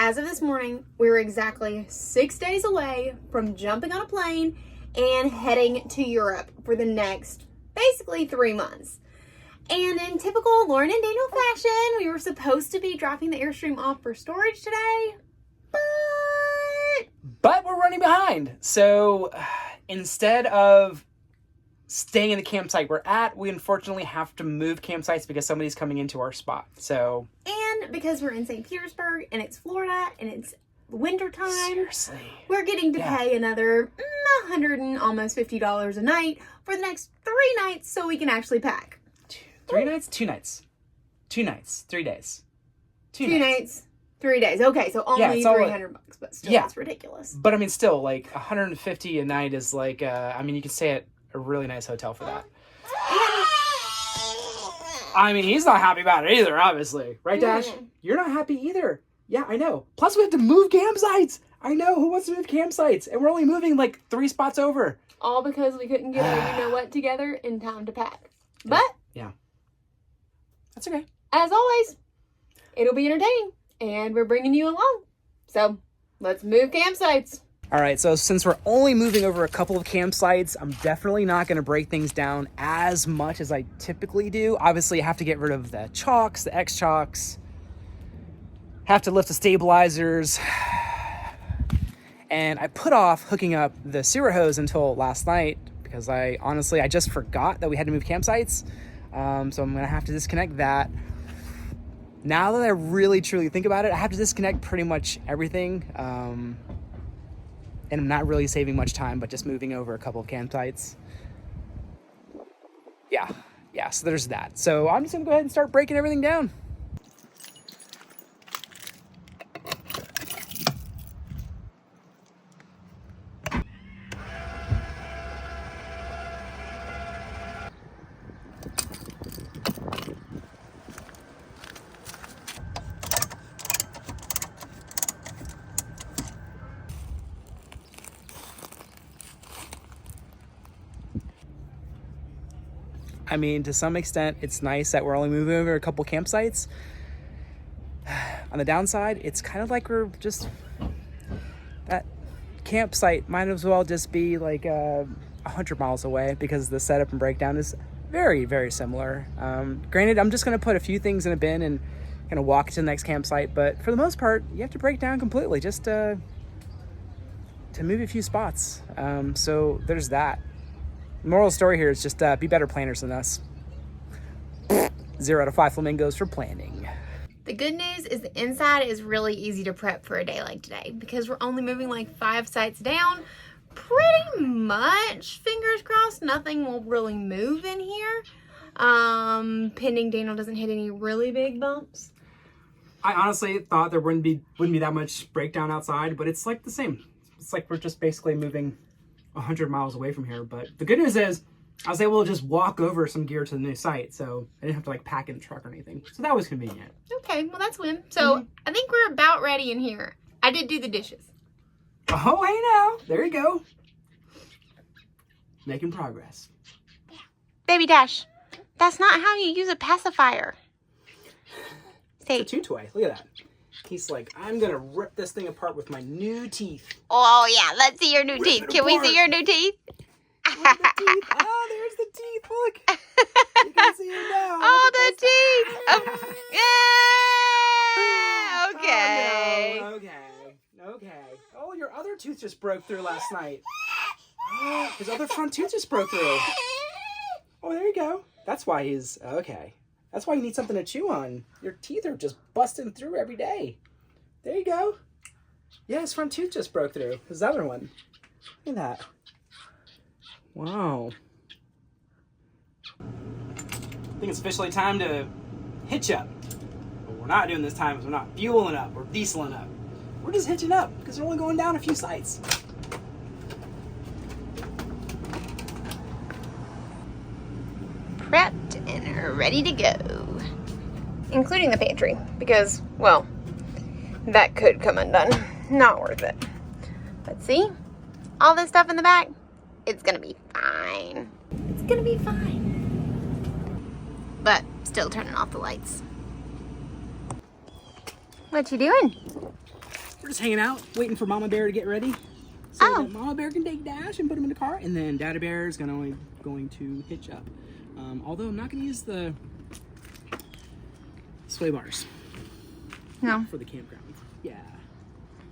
as of this morning, we're exactly 6 days away from jumping on a plane and heading to Europe for the next basically 3 months. And in typical Lauren and Daniel fashion, we were supposed to be dropping the Airstream off for storage today, but we're running behind. So instead of staying in the campsite we're at, we unfortunately have to move campsites because somebody's coming into our spot. So, and because we're in St. Petersburg and it's Florida and it's winter time, seriously, we're getting to pay another $100 and almost $50 a night for the next 3 nights so we can actually pack. 3 nights? 2 nights. 2 nights. 3 days. 2 nights, 3 days. Okay, so only $300, but still, it's ridiculous. But I mean, still, like $150 a night is like, I mean, you can stay at a really nice hotel for that. I mean, he's not happy about it either, obviously. Right, Dash? You're not happy either. Yeah, I know. Plus, we have to move campsites. I know. Who wants to move campsites? And we're only moving like 3 spots over. All because we couldn't get our you-know-what together in time to pack. But yeah, that's okay. As always, it'll be entertaining, and we're bringing you along. So let's move campsites. All right, so since we're only moving over a couple of campsites, I'm definitely not going to break things down as much as I typically do. Obviously, I have to get rid of the chocks, the X-chocks. Have to lift the stabilizers. And I put off hooking up the sewer hose until last night because I just forgot that we had to move campsites. So I'm going to have to disconnect that. Now that I really, truly think about it, I have to disconnect pretty much everything. And I'm not really saving much time, but just moving over a couple of campsites. Yeah, so there's that. So I'm just going to go ahead and start breaking everything down. I mean, to some extent, it's nice that we're only moving over a couple campsites. On the downside, it's kind of like we're just... That campsite might as well just be like 100 miles away because the setup and breakdown is very, very similar. Granted, I'm just going to put a few things in a bin and kind of walk to the next campsite. But for the most part, you have to break down completely just to move a few spots. So there's that. Moral story here is just be better planners than us. 0 out of 5 flamingos for planning. The good news is the inside is really easy to prep for a day like today because we're only moving like 5 sites down. Pretty much, fingers crossed, nothing will really move in here. Pending Daniel doesn't hit any really big bumps. I honestly thought there wouldn't be that much breakdown outside, but it's like the same. It's like we're just basically moving 100 miles away from here. But the good news is I was able to just walk over some gear to the new site, so I didn't have to like pack in the truck or anything. So that was convenient. Okay, well that's win. So I think we're about ready in here. I did do the dishes. Oh, hey now. There you go. Making progress. Baby Dash, that's not how you use a pacifier. Say, it's a 2-toy. Look at that. He's like, I'm going to rip this thing apart with my new teeth. Oh, yeah. Let's see your new teeth. Can we see your new teeth? Look at the teeth. Oh, there's the teeth. Look. You can see them now. Oh, the teeth. Okay. Oh, no. Okay. Oh, your other tooth just broke through last night. His other front tooth just broke through. Oh, there you go. That's why he's... Okay. That's why you need something to chew on. Your teeth are just busting through every day. There you go. Yeah, his front tooth just broke through. His other one. Look at that. Wow. I think it's officially time to hitch up. But we're not doing this time because we're not fueling up or dieseling up. We're just hitching up because we're only going down a few sites. Prepped and ready to go. Including the pantry because, well, that could come undone. Not worth it. But see, all this stuff in the back, it's gonna be fine. It's gonna be fine. But still turning off the lights. What you doing? we're just hanging out, waiting for Mama Bear to get ready. So Oh. that Mama Bear can take Dash and put him in the car, and then Dada Bear is going to hitch up. Although I'm not going to use the sway bars. No. For the campground. Yeah.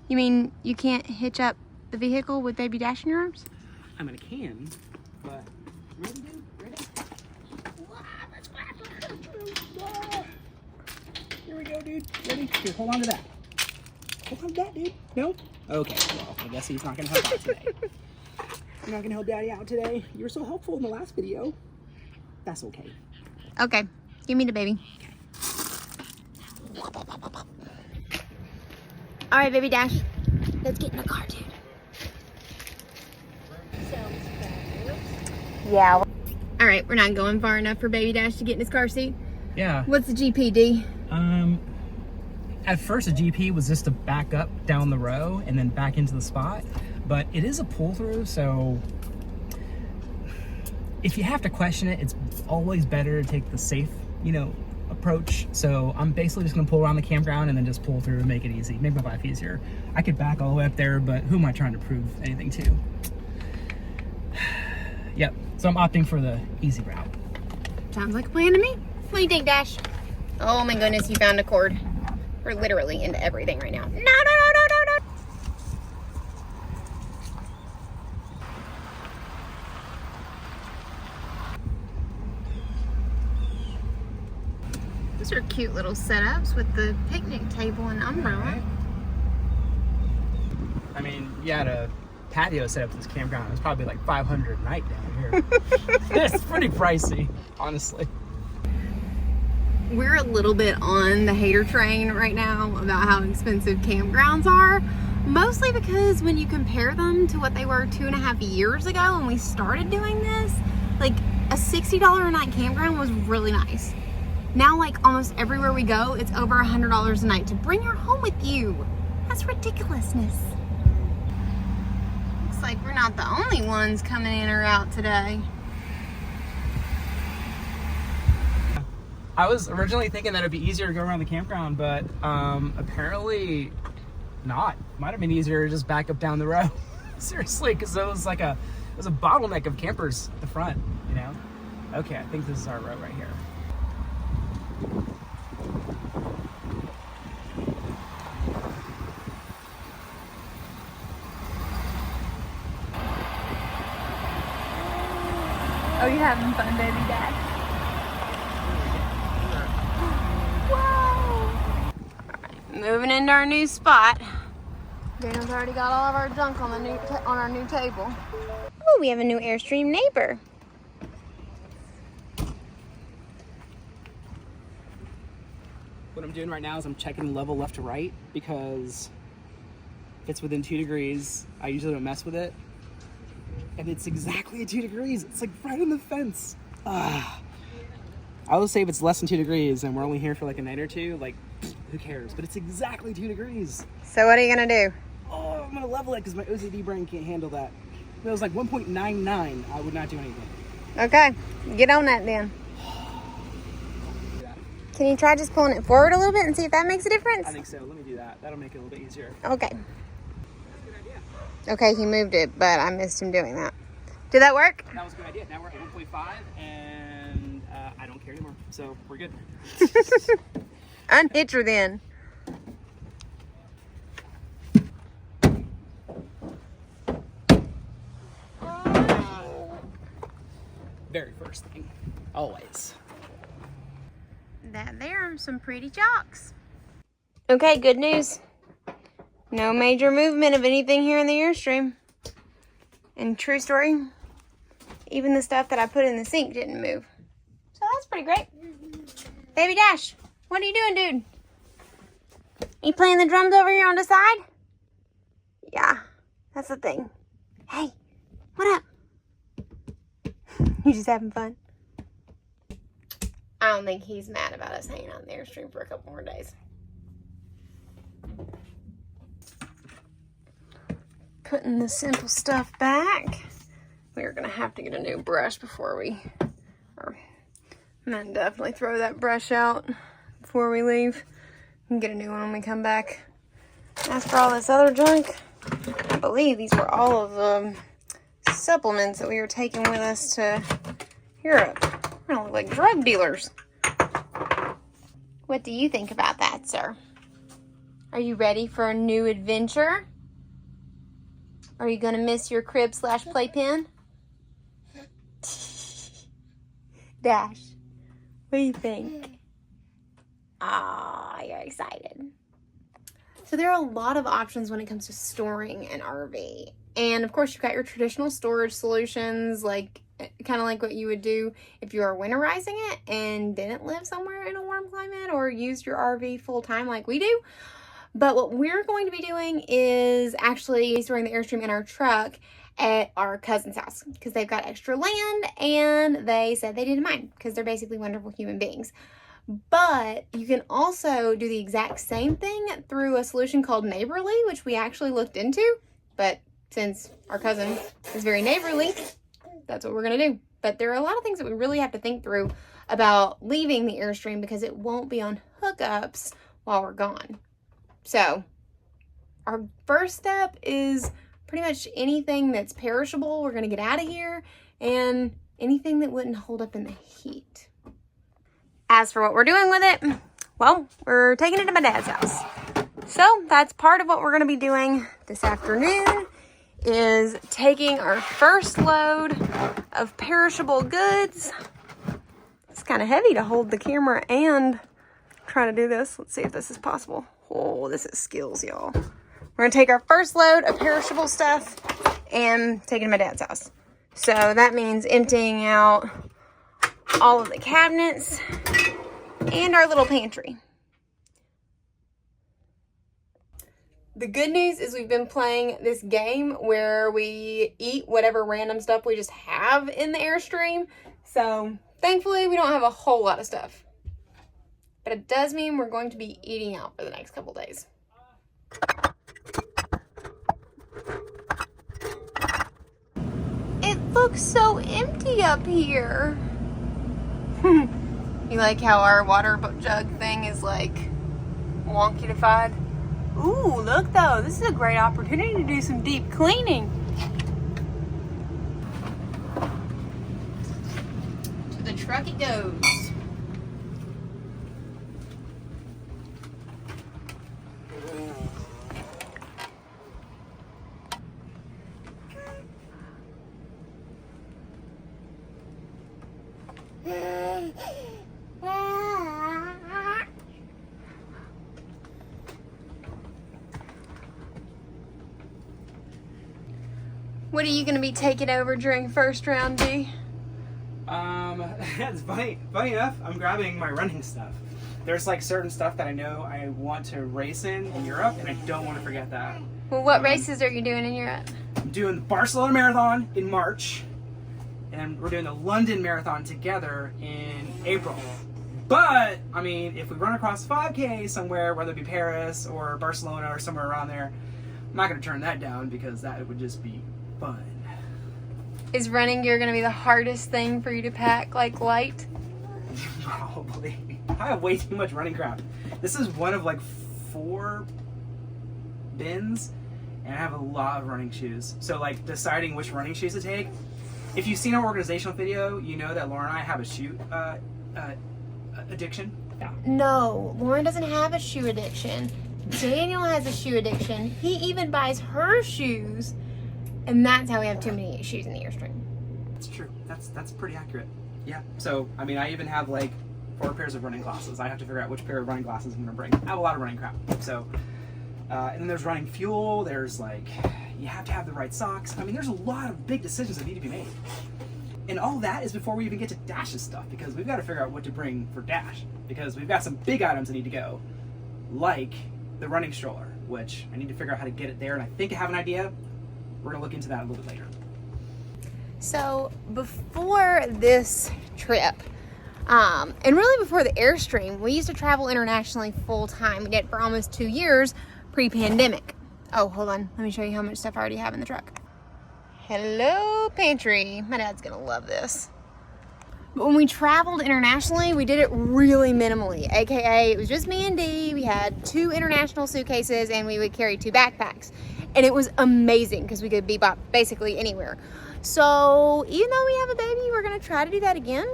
You mean you can't hitch up the vehicle with baby Dash in your arms? I mean, I can, but ready, dude? Ready? Here we go, dude. Ready? Here, hold on to that. Hold on to that, dude. No? Okay, well, I guess he's not going to help out today. You're not going to help Daddy out today. You were so helpful in the last video. That's okay. Okay, give me the baby. All right, baby Dash, let's get in the car, dude. Yeah. All right, we're not going far enough for baby Dash to get in his car seat. Yeah. What's the GPD? At first, the GP was just to back up down the row and then back into the spot, but it is a pull-through, so if you have to question it, it's always better to take the safe, approach. So I'm basically just gonna pull around the campground and then just pull through and make it easy, make my life easier. I could back all the way up there, but who am I trying to prove anything to? Yep, so I'm opting for the easy route. Sounds like a plan to me. What do you think, Dash? Oh my goodness, you found a cord. We're literally into everything right now. No. These are cute little setups with the picnic table and umbrella. Right. I mean, you had a patio set up at this campground. It was probably like $500 a night down here. It's pretty pricey, honestly. We're a little bit on the hater train right now about how expensive campgrounds are. Mostly because when you compare them to what they were 2.5 years ago when we started doing this, like a $60 a night campground was really nice. Now, like almost everywhere we go, it's over $100 a night to bring your home with you. That's ridiculousness. Looks like we're not the only ones coming in or out today. I was originally thinking that it'd be easier to go around the campground, but apparently not. Might have been easier to just back up down the road. Seriously, because it was a bottleneck of campers at the front, Okay, I think this is our road right here. Oh, you having fun, baby Dash? Whoa! Alright, moving into our new spot. Daniel's already got all of our junk on our new table. Oh, we have a new Airstream neighbor. What I'm doing right now is I'm checking the level left to right because if it's within 2 degrees, I usually don't mess with it. And it's exactly at 2 degrees. It's like right on the fence. I will say if it's less than 2 degrees and we're only here for like a night or two, like who cares? But it's exactly 2 degrees. So what are you gonna do? Oh, I'm gonna level it because my OCD brain can't handle that. If it was like 1.99, I would not do anything. Okay, get on that then. Can you try just pulling it forward a little bit and see if that makes a difference? I think so. Let me do that. That'll make it a little bit easier. Okay. That's a good idea. Okay, he moved it, but I missed him doing that. Did that work? That was a good idea. Now we're at 1.5 and I don't care anymore. So we're good. Unhitch her then. Very first thing. Always. That there are some pretty chalks. Okay, good news. No major movement of anything here in the Airstream. And true story, even the stuff that I put in the sink didn't move. So that's pretty great. Baby Dash, what are you doing, dude? You playing the drums over here on the side? Yeah, that's the thing. Hey, what up? You just having fun? I don't think he's mad about us hanging out in the Airstream for a couple more days. Putting the simple stuff back. We're gonna have to get a new brush before I'm gonna definitely throw that brush out before we leave and get a new one when we come back. As for all this other junk, I believe these were all of the supplements that we were taking with us to Europe. We don't look like drug dealers. What do you think about that, sir? Are you ready for a new adventure? Are you gonna miss your crib/playpen? Dash, what do you think? Ah, you're excited. So there are a lot of options when it comes to storing an RV. And of course, you've got your traditional storage solutions, like kind of like what you would do if you are winterizing it and didn't live somewhere in a warm climate or used your RV full time like we do. But what we're going to be doing is actually storing the Airstream in our truck at our cousin's house because they've got extra land and they said they didn't mind because they're basically wonderful human beings. But you can also do the exact same thing through a solution called Neighborly, which we actually looked into. But since our cousin is very neighborly, that's what we're going to do. But there are a lot of things that we really have to think through about leaving the Airstream because it won't be on hookups while we're gone. So our first step is pretty much anything that's perishable we're going to get out of here, and anything that wouldn't hold up in the heat. As for what we're doing with it, well, we're taking it to my dad's house. So that's part of what we're going to be doing this afternoon, is taking our first load of perishable goods. It's kind of heavy to hold the camera and try to do this. Let's see if this is possible. Oh, this is skills, y'all. We're going to take our first load of perishable stuff and take it to my dad's house. So that means emptying out all of the cabinets and our little pantry. The good news is we've been playing this game where we eat whatever random stuff we just have in the Airstream. So thankfully we don't have a whole lot of stuff. But it does mean we're going to be eating out for the next couple days. It looks so empty up here. You like how our water jug thing is like wonky-ified? Ooh, look though, this is a great opportunity to do some deep cleaning. To the truck it goes. What are you going to be taking over during first round, D? It's funny enough, I'm grabbing my running stuff. There's like certain stuff that I know I want to race in Europe, and I don't want to forget that. Well, what races are you doing in Europe? I'm doing the Barcelona Marathon in March, and we're doing the London Marathon together in April. But, I mean, if we run across 5K somewhere, whether it be Paris or Barcelona or somewhere around there, I'm not going to turn that down because that would just be fun. Is running gear going to be the hardest thing for you to pack, like light? Probably. I have way too much running crap. This is one of like 4 bins, and I have a lot of running shoes. So like deciding which running shoes to take. If you've seen our organizational video, you know that Laura and I have a shoe addiction. Yeah. No, Lauren doesn't have a shoe addiction. Daniel has a shoe addiction. He even buys her shoes, and that's how we have too many shoes in the Airstream. That's true. That's pretty accurate. Yeah. So, I mean, I even have like 4 pairs of running glasses. I have to figure out which pair of running glasses I'm going to bring. I have a lot of running crap. So, and then there's running fuel. There's like, you have to have the right socks. I mean, there's a lot of big decisions that need to be made. And all that is before we even get to Dash's stuff, because we've got to figure out what to bring for Dash, because we've got some big items that need to go, like the running stroller, which I need to figure out how to get it there, and I think I have an idea. We're going to look into that a little bit later. So before this trip, and really before the Airstream, we used to travel internationally full time. We did it for almost 2 years pre-pandemic. Oh, hold on. Let me show you how much stuff I already have in the truck. Hello, pantry. My dad's gonna love this. But when we traveled internationally, we did it really minimally. AKA, it was just me and Dee. We had 2 international suitcases and we would carry 2 backpacks. And it was amazing because we could be basically anywhere. So even though we have a baby, we're gonna try to do that again.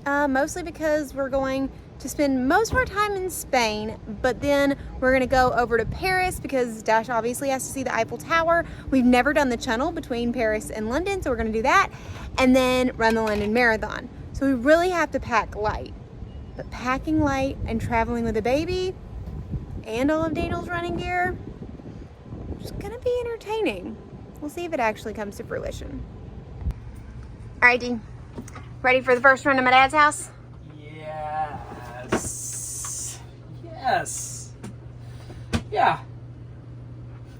Mostly because we're going to spend most of our time in Spain, but then we're gonna go over to Paris because Dash obviously has to see the Eiffel Tower. We've never done the channel between Paris and London, so we're gonna do that. And then run the London Marathon. So we really have to pack light. But packing light and traveling with a baby and all of Daniel's running gear, it's gonna be entertaining. We'll see if it actually comes to fruition. All right, Dee, ready for the first run to my dad's house? Yes. Yes. Yeah.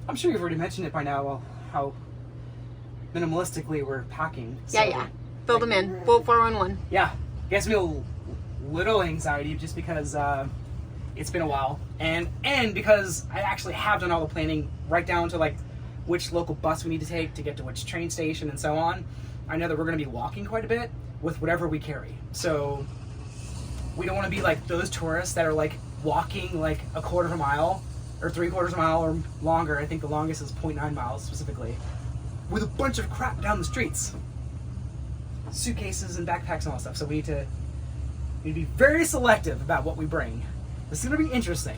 I'm sure you've already mentioned it by now, well, how minimalistically we're packing. So, Yeah. Fill them in. Full 411. Yeah. Gives me a little anxiety just because it's been a while. And because I actually have done all the planning right down to like which local bus we need to take to get to which train station and so on. I know that we're going to be walking quite a bit with whatever we carry. So we don't want to be like those tourists that are like walking like a quarter of a mile or 3/4 of a mile or longer. I think the longest is 0.9 miles specifically, with a bunch of crap down the streets. Suitcases and backpacks and all that stuff. So we need to be very selective about what we bring. This is going to be interesting,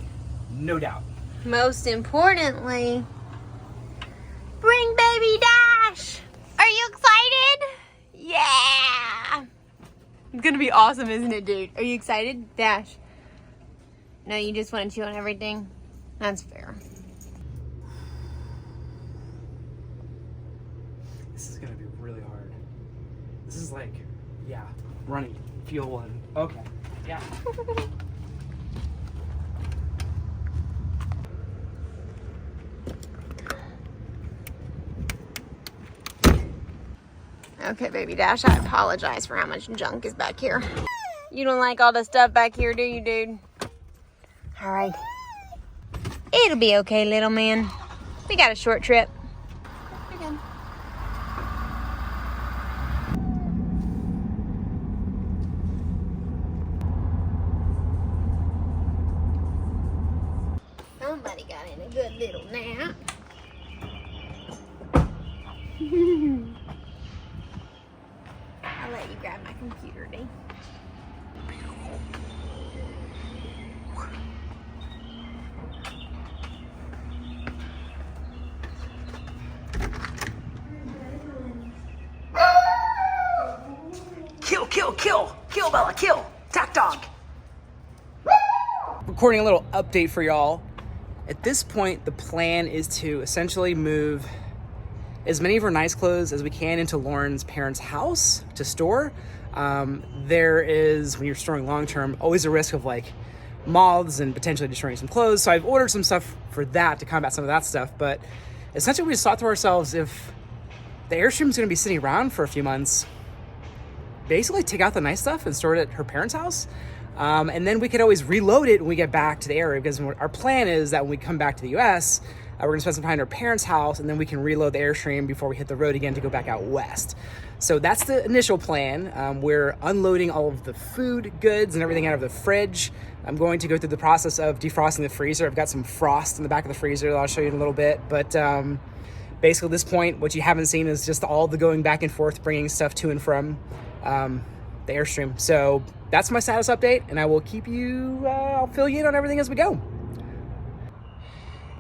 no doubt. Most importantly, bring baby Dash. Are you excited? Yeah. It's gonna be awesome, isn't it, dude? Are you excited? Dash. No, you just want to chew on everything? That's fair. This is gonna be really hard. This is like, yeah, running, fuel, and okay, yeah. Okay, baby Dash, I apologize for how much junk is back here. You don't like all the stuff back here, do you, dude? All right. It'll be okay, little man. We got a short trip. You're good. Somebody got in a good little nap. I'll let you grab my computer, Dee. Kill, Bella, kill! Attack dog! Recording a little update for y'all. At this point, the plan is to essentially move as many of our nice clothes as we can into Lauren's parents' house to store. There is, when you're storing long-term, always a risk of like moths and potentially destroying some clothes. So I've ordered some stuff for that to combat some of that stuff. But essentially we just thought to ourselves, if the Airstream is going to be sitting around for a few months, basically take out the nice stuff and store it at her parents' house. And then we could always reload it when we get back to the area, because our plan is that when we come back to the US, we're gonna spend some time at our parents' house, and then we can reload the Airstream before we hit the road again to go back out west. So that's the initial plan. We're unloading all of the food goods and everything out of the fridge. I'm going to go through the process of defrosting the freezer. I've got some frost in the back of the freezer that I'll show you in a little bit. But basically at this point, what you haven't seen is just all the going back and forth, bringing stuff to and from the Airstream. So that's my status update, and I will keep you, I'll fill you in on everything as we go.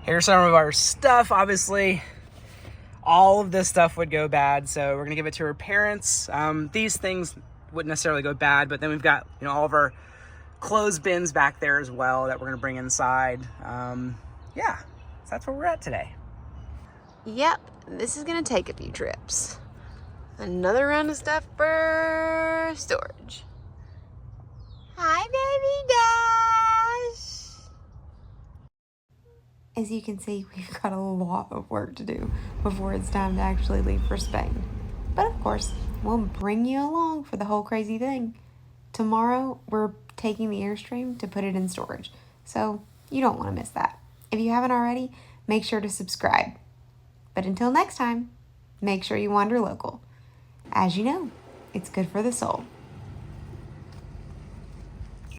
Here's some of our stuff. Obviously, all of this stuff would go bad, so we're gonna give it to her parents. These things wouldn't necessarily go bad, but then we've got, you know, all of our clothes bins back there as well that we're gonna bring inside. Yeah, so that's where we're at today. Yep, this is gonna take a few trips. Another round of stuff for storage. Hi, baby Dash. As you can see, we've got a lot of work to do before it's time to actually leave for Spain. But of course, we'll bring you along for the whole crazy thing. Tomorrow, we're taking the Airstream to put it in storage. So you don't want to miss that. If you haven't already, make sure to subscribe. But until next time, make sure you wander local. As you know, it's good for the soul.